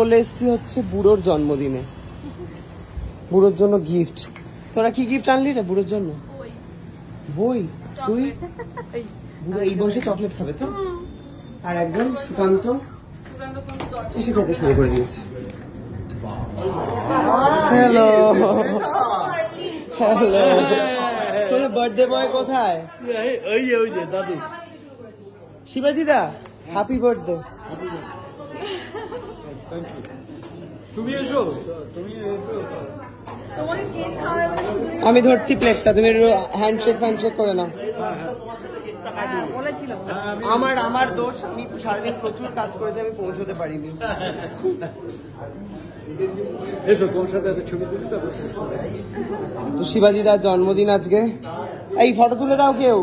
চলে এসেছি হচ্ছে বুড়োর জন্মদিনে, বুড়োর জন্য গিফট। তোরা কি গিফট আনলি রে বুড়োর জন্য? বই। তুই বুড়ো এই বয়সে চকলেট খাবে তো? আর একজন সুকান্ত এসে খেতে শুরু করে দিয়েছে। হ্যালো হ্যালো, তোর বার্থডে বয় কোথায়? ওই যে দাদু শিবাজি দা, হ্যাপি বার্থডে। তুমি এসো, আমি ধরছি প্লেটটা, তুমি হ্যান্ডশেক ফ্যান্ডশেক করে নাও। আমার দোষ, আমি সারাদিন প্রচুর কাজ করেছি, আমি পৌঁছতে পারিনি। এসো, তোমার সাথে ছবি তুলি। তো শিবাজি দার জন্মদিন আজকে, এই ফটো তুলে দাও কেউ।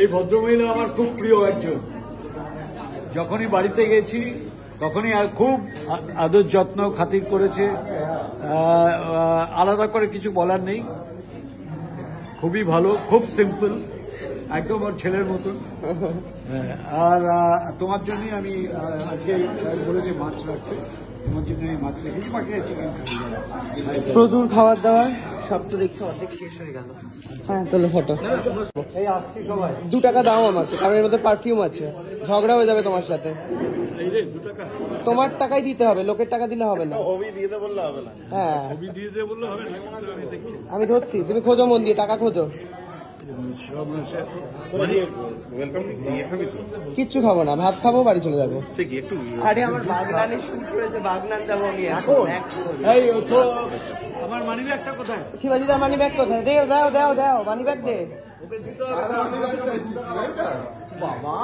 এই ভদ্রমহিলা আমার খুব প্রিয় একজন। যখনই বাড়িতে গেছি তখনই খুব আদর যত্ন খাতির করেছে, আলাদা করে কিছু বলার নেই। খুবই ভালো, খুব সিম্পল, একদম ওর ছেলের মতন। আর তোমার জন্যই আমি আজকে বলেছি মাছ রাখতে, তোমার জন্য আমি মাছ রেখেছি, বাকি চিকেন খাই। প্রচুর খাবার দাবার সব তো দেখছি অর্ধেক শেষ হয়ে গেল। হ্যাঁ তোলো ফটো। এই আসছি সবাই। 2 টাকা দাও আমাকে, কারণ এর মধ্যে পারফিউম আছে, ঝগড়া হয়ে যাবে তোমার সাথে। এই রে 2 টাকা তোমার টাকাই দিতে হবে, লোকের টাকা দিলে হবে না। হ্যাঁ আমি ধরছি, তুমি খোঁজো মন দিয়ে, টাকা খোঁজো। কিচ্ছু খাবো না, ভাত খাবো, বাড়ি চলে যাবো। আরে আমার বাগনানে শুট রয়েছে, বাগনান যাবো আমি এখন। আমার মানি ব্যাগটা কোথায়? শিবাজি দা মানি ব্যাগ কোথায়? দেও দাও দাও দাও, মানি ব্যাগ দে। বাবা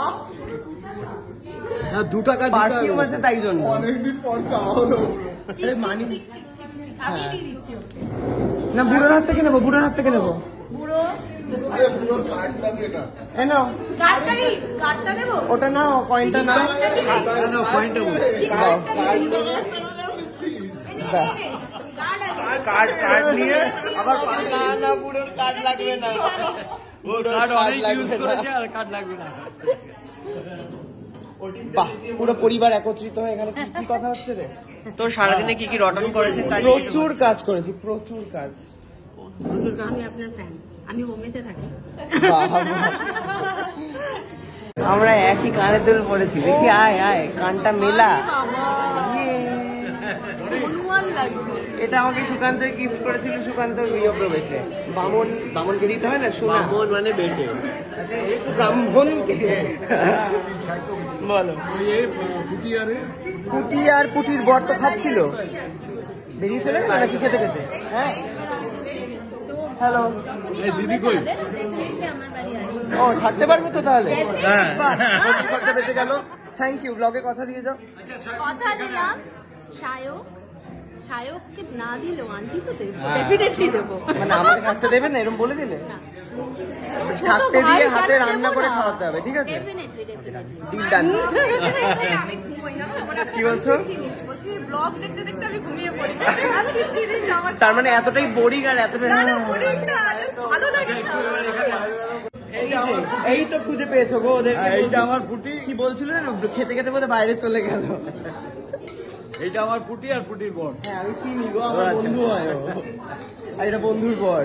2 টাকা পারফিউম আছে তাই জন্য। অনেকদিন পর চাওয়া হলো। মানি না, বুড়োর হাত থেকে নেবো, বুড়োর হাত থেকে নেবো। ওটা নাও, কয়েনটা নাও। কার্ড নিয়ে আবার না, বুড়োর কার্ড লাগবে না, কার্ড লাগবে না। বাহ, পুরো পরিবার একত্রিত হয়ে এখানে কি কথা হচ্ছে রে? তোর সারাদিনে কি কি রটন করেছিস? প্রচুর কাজ করেছি, প্রচুর কাজ। আমি আপনার ফ্যান, আমি হোমেতে থাকি। আমরা একই কানের দুল পড়েছি, দেখি আয় আয়, কানটা মেলা। এটা আমাকে সুকান্ত গিফট করেছিল, সুকান্ত গৃহপ্রবেশে। বামনকে দিতে হয় না, শোনা বামন মানে বেটে। আচ্ছা এই ব্রাহ্মণকে বলো। পুটি আর পুটির বর তো খাচ্ছিল, বেরিয়ে চলে গেল নাকি খেতে খেতে? হ্যাঁ হ্যালো দিদি কই? ও থাকতে পারবে তো তাহলে? খরচা বেঁচে গেল। থ্যাংক ইউ, ব্লগে কথা দিয়ে যাও। কথা দিলাম, সায়ককে না দিলেও আন্টি তো দেবো, ডেফিনেটলি দেবো। মানে আমাকে থাকতে দেবে না এরকম বলে দিলে? থাকতে দিয়ে হাতে রান্না করে খাওয়াতে হবে, ঠিক আছে? Deal done. কি বলছো? ব্লগ দেখতে দেখতে আমি ঘুমিয়ে পড়ি। তার মানে এতটাই বোরিং আর এতটাই ভালো লাগে। এই তো খুঁজে পেয়েছো গো ওদের। এইটা আমার ফুটি। কি বলছিল খেতে খেতে বোধহয় বাইরে চলে গেল। এইটা আমার ফুটি আর ফুটির বর। হ্যাঁ আমি চিনি গো, আমার বন্ধু হয়। আর এটা বন্ধুর বর।